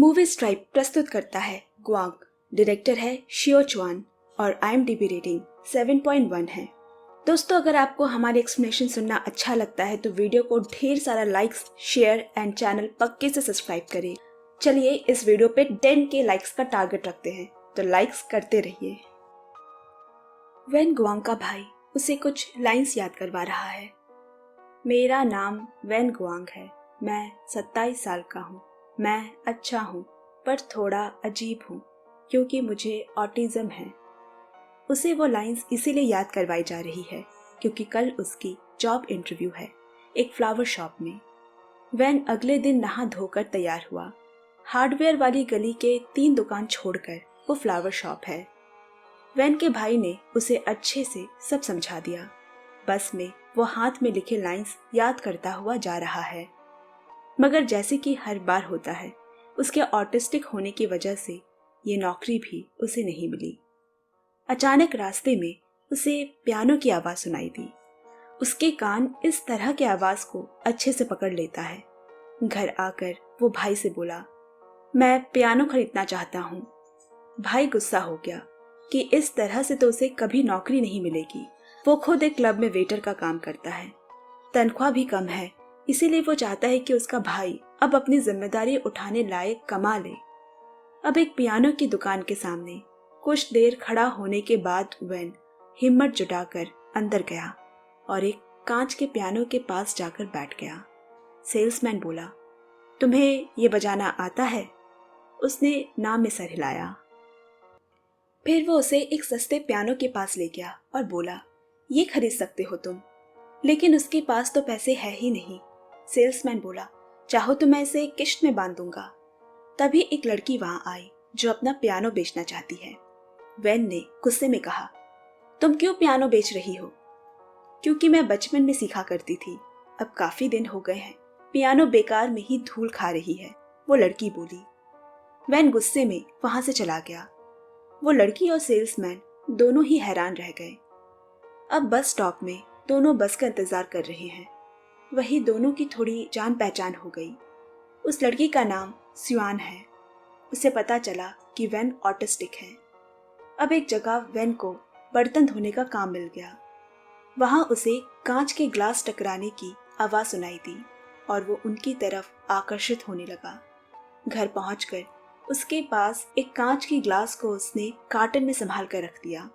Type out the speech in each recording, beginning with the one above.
Movie stripe प्रस्तुत करता है ग्वांग, डायरेक्टर है शियो च्वान और IMDb रेटिंग 7.1 है। दोस्तों, अगर आपको हमारी एक्सप्लेनेशन सुनना अच्छा लगता है तो वीडियो को ढेर सारा लाइक्स, शेयर एंड चैनल पक्के से सब्सक्राइब करें। चलिए इस वीडियो पे 10K लाइक्स का टारगेट रखते हैं, तो लाइक्स करते रहिए। वेन ग्वांग का भाई उसे कुछ लाइंस याद करवा रहा है। मेरा नाम वेन ग्वांग है, मैं 27 साल का हूँ। मैं अच्छा हूँ पर थोड़ा अजीब हूँ क्योंकि मुझे ऑटिज्म है। उसे वो लाइंस इसीलिए याद करवाई जा रही है क्योंकि कल उसकी जॉब इंटरव्यू है एक फ्लावर शॉप में। वैन अगले दिन नहा धोकर तैयार हुआ। हार्डवेयर वाली गली के 3 दुकान छोड़कर वो फ्लावर शॉप है। वैन के भाई ने उसे अच्छे से सब समझा दिया। बस में वो हाथ में लिखे लाइंस याद करता हुआ जा रहा है, मगर जैसे कि हर बार होता है, उसके ऑटिस्टिक होने की वजह से ये नौकरी भी उसे नहीं मिली। अचानक रास्ते में उसे पियानो की आवाज सुनाई दी। उसके कान इस तरह के आवाज को अच्छे से पकड़ लेता है। घर आकर वो भाई से बोला, मैं पियानो खरीदना चाहता हूँ। भाई गुस्सा हो गया कि इस तरह से तो उसे कभी नौकरी नहीं मिलेगी। वो खुद एक क्लब में वेटर का काम करता है, तनख्वाह भी कम है, इसीलिए वो चाहता है कि उसका भाई अब अपनी जिम्मेदारी उठाने लायक कमा ले। अब एक पियानो की दुकान के सामने कुछ देर खड़ा होने के बाद वैन हिम्मत जुटाकर अंदर गया और एक कांच के पियानो के पास जाकर बैठ गया। सेल्समैन बोला, तुम्हें ये बजाना आता है? उसने ना में सर हिलाया। फिर वो उसे एक सस्ते पियानो के पास ले गया और बोला, ये खरीद सकते हो तुम। लेकिन उसके पास तो पैसे है ही नहीं। सेल्समैन बोला, चाहो तो मैं इसे किश्त में बांध दूंगा। तभी एक लड़की वहां आई जो अपना पियानो बेचना चाहती है। वैन ने गुस्से में कहा, तुम क्यों पियानो बेच रही हो? क्योंकि मैं बचपन में सीखा करती थी, अब काफी दिन हो गए हैं, पियानो बेकार में ही धूल खा रही है, वो लड़की बोली। वैन गुस्से में वहां से चला गया। वो लड़की और सेल्समैन दोनों ही हैरान रह गए। अब बस स्टॉप में दोनों बस का इंतजार कर रहे हैं। वही दोनों की थोड़ी जान पहचान हो गई। उस लड़की का नाम स्युआन है। उसे पता चला कि वैन ऑटिस्टिक है। अब एक जगह वैन को बर्तन धोने का काम मिल गया। वहां उसे कांच के ग्लास टकराने की आवाज सुनाई दी और वो उनकी तरफ आकर्षित होने लगा। घर पहुंचकर उसके पास एक कांच की ग्लास को उसने कार्टन में संभाल कर रख दिया।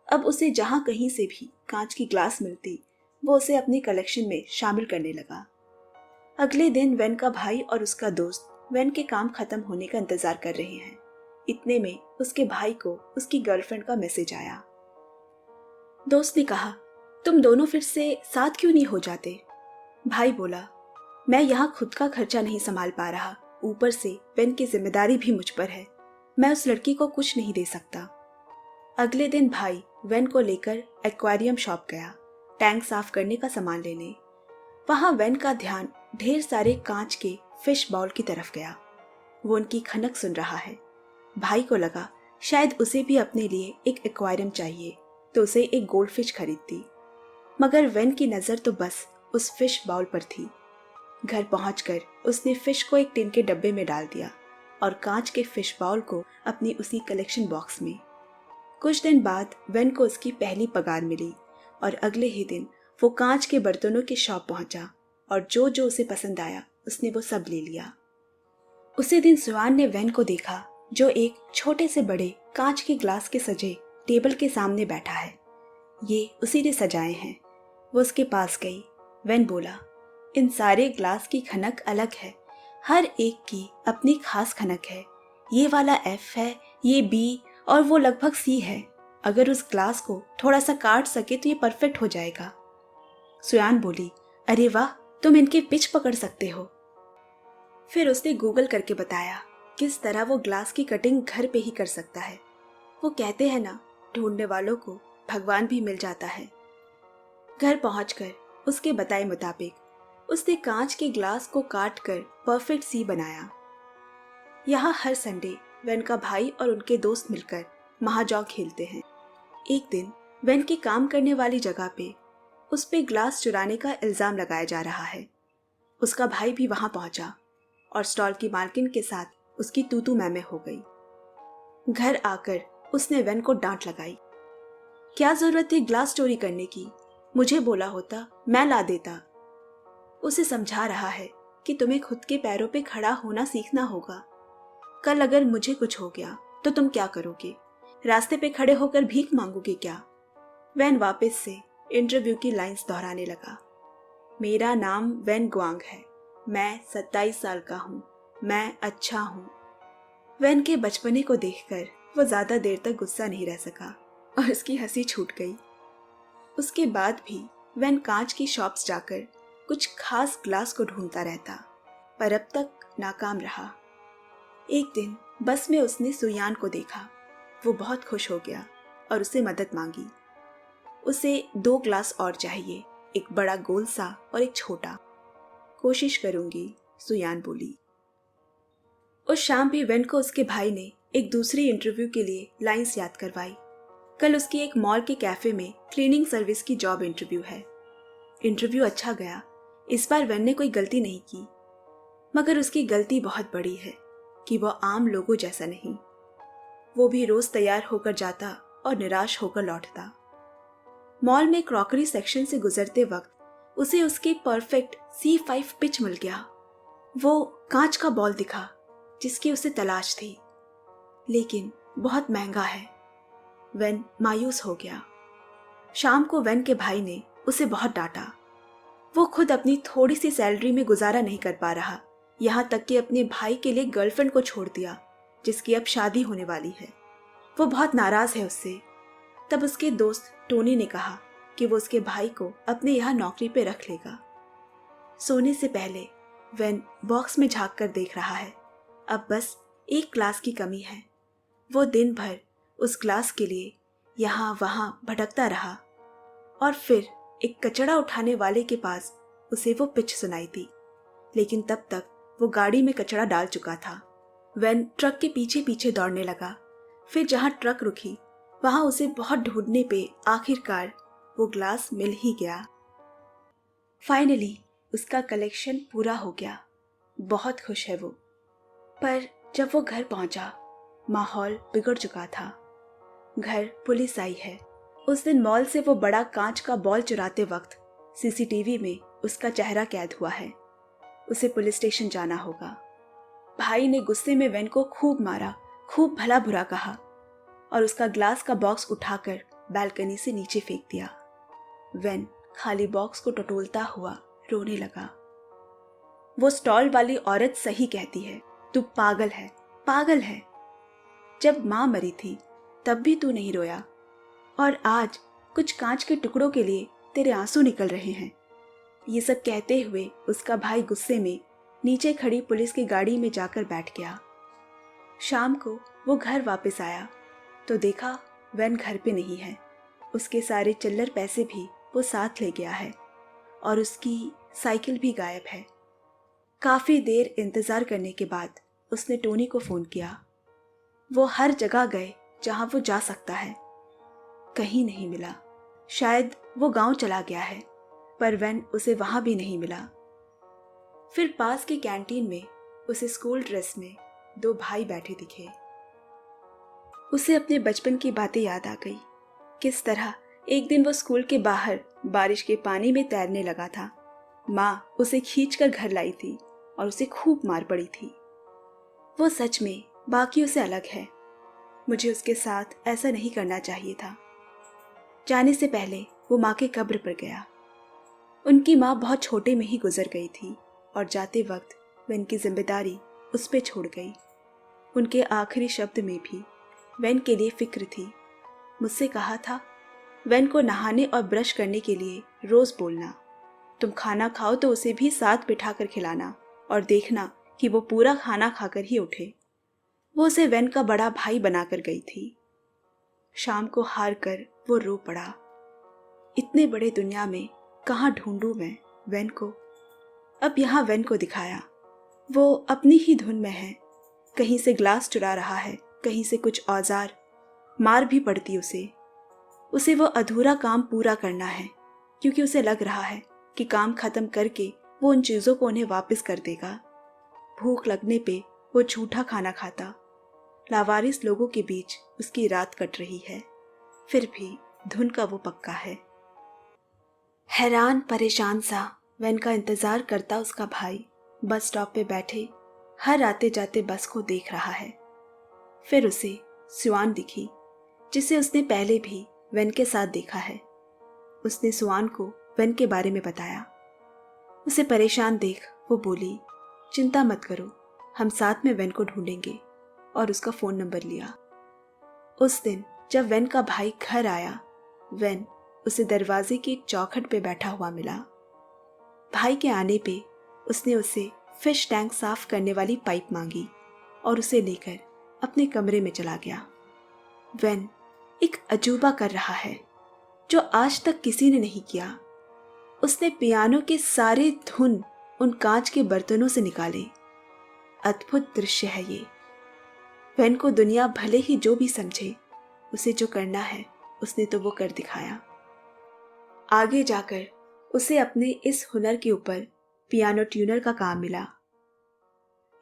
अब उसे जहां कहीं से भी कांच की ग्लास मिलती, वो उसे अपनी कलेक्शन में शामिल करने लगा। अगले दिन वैन का भाई और उसका दोस्त वैन के काम खत्म होने का इंतजार कर रहे हैं। इतने में उसके भाई को उसकी गर्लफ्रेंड का मैसेज आया। दोस्त ने कहा, तुम दोनों फिर से साथ क्यों नहीं हो जाते? भाई बोला, मैं यहाँ खुद का खर्चा नहीं संभाल पा रहा, ऊपर से वैन की जिम्मेदारी भी मुझ पर है। मैं उस लड़की को कुछ नहीं दे सकता। अगले दिन भाई वैन को लेकर एक्वेरियम शॉप गया, टैंक साफ करने का सामान लेने। वहां वैन का ध्यान ढेर सारे कांच के फिश बाउल की तरफ गया। वो उनकी खनक सुन रहा है। भाई को लगा शायद उसे भी अपने लिए एक एक्वेरियम चाहिए, तो उसे एक गोल्ड फिश खरीदती। मगर वैन की नजर तो बस उस फिश बाउल पर थी। घर पहुंचकर उसने फिश को एक टिन के डब्बे में डाल दिया और कांच के फिश बाउल को अपनी उसी कलेक्शन बॉक्स में। कुछ दिन बाद वैन को उसकी पहली पगार मिली और अगले ही दिन वो कांच के बर्तनों की शॉप पहुंचा और जो जो उसे पसंद आया उसने वो सब ले लिया। उसी दिन सुआन ने वैन को देखा जो एक छोटे से बड़े कांच के ग्लास के सजे टेबल के सामने बैठा है। ये उसी ने सजाए हैं। वो उसके पास गई। वैन बोला, इन सारे ग्लास की खनक अलग है, हर एक की अपनी खास खनक है। ये वाला F है, ये B और वो लगभग C है। अगर उस ग्लास को थोड़ा सा काट सके तो ये परफेक्ट हो जाएगा। सुयान बोली, अरे वाह, तुम इनके पिच पकड़ सकते हो। फिर उसने गूगल करके बताया किस तरह वो ग्लास की कटिंग घर पे ही कर सकता है। वो कहते हैं ना, ढूंढने वालों को भगवान भी मिल जाता है। घर पहुंचकर उसके बताए मुताबिक उसने कांच के ग्लास को काट कर परफेक्ट सी बनाया। यहाँ हर संडे वैन का भाई और उनके दोस्त मिलकर महाजॉग खेलते हैं। एक दिन वैन की काम करने वाली जगह पे उस पे ग्लास चुराने का इल्जाम लगाया जा रहा है। उसका भाई भी वहां पहुंचा और स्टॉल की मालकिन के साथ उसकी तू मैमे हो गई। घर आकर उसने वेन को डांट लगाई। क्या जरूरत थी ग्लास चोरी करने की? मुझे बोला होता, मैं ला देता। उसे समझा रहा है कि तुम्हें खुद के पैरों पे खड़ा होना सीखना होगा। कल अगर मुझे कुछ हो गया तो तुम क्या करोगे? रास्ते पे खड़े होकर भीख मांगोगे क्या? वैन वापस से इंटरव्यू की लाइंस दोहराने लगा। मेरा नाम वैन ग्वांग है। मैं 27 साल का हूँ। मैं अच्छा हूँ। वैन के बचपने को देखकर वो ज्यादा देर तक गुस्सा नहीं रह सका और उसकी हंसी छूट गई। उसके बाद भी वैन कांच की शॉप्स जाकर कुछ खास ग्लास को ढूंढता रहता, पर अब तक नाकाम रहा। एक दिन बस में उसने सुयान को देखा। वो बहुत खुश हो गया और उससे मदद मांगी। उसे 2 ग्लास और चाहिए, एक बड़ा गोल सा और एक छोटा। कोशिश करूंगी, सुयान बोली। उस शाम भी वेन को उसके भाई ने एक दूसरी इंटरव्यू के लिए लाइंस याद करवाई। कल उसकी एक मॉल के कैफे में क्लीनिंग सर्विस की जॉब इंटरव्यू है। इंटरव्यू अच्छा गया। इस बार वेन ने कोई गलती नहीं की, मगर उसकी गलती बहुत बड़ी है कि वो आम लोगों जैसा नहीं। वो भी रोज तैयार होकर जाता और निराश होकर लौटता। मॉल में क्रॉकरी सेक्शन से गुजरते वक्त उसे उसकी परफेक्ट C5 पिच मिल गया। वो कांच का बॉल दिखा जिसकी उसे तलाश थी, लेकिन बहुत महंगा है। वेन मायूस हो गया। शाम को वेन के भाई ने उसे बहुत डांटा। वो खुद अपनी थोड़ी सी सैलरी में गुजारा नहीं कर पा रहा, यहाँ तक कि अपने भाई के लिए गर्लफ्रेंड को छोड़ दिया जिसकी अब शादी होने वाली है। वो बहुत नाराज है उससे। तब उसके दोस्त टोनी ने कहा कि वो उसके भाई को अपने यहाँ नौकरी पे रख लेगा। सोने से पहले वेन बॉक्स में झांक कर देख रहा है। अब बस एक ग्लास की कमी है। वो दिन भर उस ग्लास के लिए यहाँ वहां भटकता रहा और फिर एक कचरा उठाने वाले के पास उसे वो पिच सुनाई दी, लेकिन तब तक वो गाड़ी में कचरा डाल चुका था। वेन ट्रक के पीछे पीछे दौड़ने लगा। फिर जहां ट्रक रुकी वहां उसे बहुत ढूंढने पे आखिरकार वो ग्लास मिल ही गया। फाइनली उसका कलेक्शन पूरा हो गया। बहुत खुश है वो। पर जब वो घर पहुंचा, माहौल बिगड़ चुका था। घर पुलिस आई है। उस दिन मॉल से वो बड़ा कांच का बॉल चुराते वक्त सीसीटीवी में उसका चेहरा कैद हुआ है। उसे पुलिस स्टेशन जाना होगा। भाई ने गुस्से में वेन को खूब मारा, खूब भला बुरा कहा और उसका ग्लास का बॉक्स उठाकर बालकनी से नीचे फेंक दिया। वेन खाली बॉक्स को टटोलता हुआ रोने लगा। वो स्टॉल वाली औरत सही कहती है, तू पागल है, पागल है। जब माँ मरी थी तब भी तू नहीं रोया, और आज कुछ कांच के टुकड़ों के लिए तेरे आंसू निकल रहे हैं। ये सब कहते हुए उसका भाई गुस्से में नीचे खड़ी पुलिस की गाड़ी में जाकर बैठ गया। शाम को वो घर वापस आया तो देखा वैन घर पे नहीं है। उसके सारे चिल्लर पैसे भी वो साथ ले गया है और उसकी साइकिल भी गायब है। काफी देर इंतजार करने के बाद उसने टोनी को फोन किया। वो हर जगह गए जहां वो जा सकता है, कहीं नहीं मिला। शायद वो गांव चला गया है, पर वैन उसे वहां भी नहीं मिला। फिर पास की कैंटीन में उसे स्कूल ड्रेस में 2 भाई बैठे दिखे। उसे अपने बचपन की बातें याद आ गई। किस तरह एक दिन वो स्कूल के बाहर बारिश के पानी में तैरने लगा था। माँ उसे खींचकर घर लाई थी और उसे खूब मार पड़ी थी। वो सच में बाकियों से अलग है। मुझे उसके साथ ऐसा नहीं करना चाहिए था। जाने से पहले वो माँ के कब्र पर गया। उनकी माँ बहुत छोटे में ही गुजर गई थी और जाते वक्त वैन की जिम्मेदारी उस पे छोड़ गई। उनके आखिरी शब्द में भी वैन के लिए फिक्र थी। मुझसे कहा था, वैन को नहाने और ब्रश करने के लिए रोज बोलना, तुम खाना खाओ तो उसे भी साथ बिठाकर खिलाना और देखना कि वो पूरा खाना खाकर ही उठे। वो उसे वैन का बड़ा भाई बनाकर गई थी। शाम को हार कर वो रो पड़ा। इतने बड़े दुनिया में कहाँ ढूंढूं मैं वैन को। अब यहाँ वैन को दिखाया। वो अपनी ही धुन में है। कहीं से ग्लास चुरा रहा है, कहीं से कुछ औजार। मार भी पड़ती उसे वो अधूरा काम पूरा करना है, क्योंकि उसे लग रहा है कि काम खत्म करके वो उन चीजों को उन्हें वापस कर देगा। भूख लगने पे वो झूठा खाना खाता। लावारिस लोगों के बीच उसकी रात कट रही है, फिर भी धुन का वो पक्का है। हैरान परेशान सा वैन का इंतजार करता उसका भाई बस स्टॉप पे बैठे हर आते जाते बस को देख रहा है। फिर उसे सुआन दिखी, जिसे उसने पहले भी वैन के साथ देखा है। उसने सुआन को वैन के बारे में बताया। उसे परेशान देख वो बोली, चिंता मत करो, हम साथ में वैन को ढूंढेंगे, और उसका फ़ोन नंबर लिया। उस दिन जब वैन का भाई घर आया, वैन उसे दरवाजे की चौखट पे बैठा हुआ मिला। भाई के आने पे उसने उसे फिश टैंक साफ करने वाली पाइप मांगी और उसे लेकर अपने कमरे में चला गया। वैन एक अजूबा कर रहा है जो आज तक किसी ने नहीं किया। उसने पियानो के सारे धुन उन कांच के बर्तनों से निकाले। अद्भुत दृश्य है ये। वैन को दुनिया भले ही जो भी समझे, उसे जो करना है उसने तो वो कर दिखाया। आगे जाकर उसे अपने इस हुनर के ऊपर पियानो ट्यूनर का काम मिला।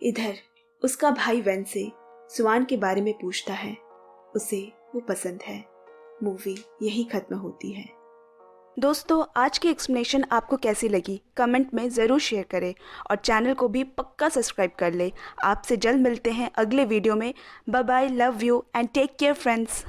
इधर उसका भाई वैन से सुआन के बारे में पूछता है। उसे वो पसंद है। मूवी यही खत्म होती है। दोस्तों, आज की एक्सप्लेनेशन आपको कैसी लगी कमेंट में ज़रूर शेयर करें और चैनल को भी पक्का सब्सक्राइब कर ले। आपसे जल्द मिलते हैं अगले वीडियो में। Bye bye, love you and take care friends.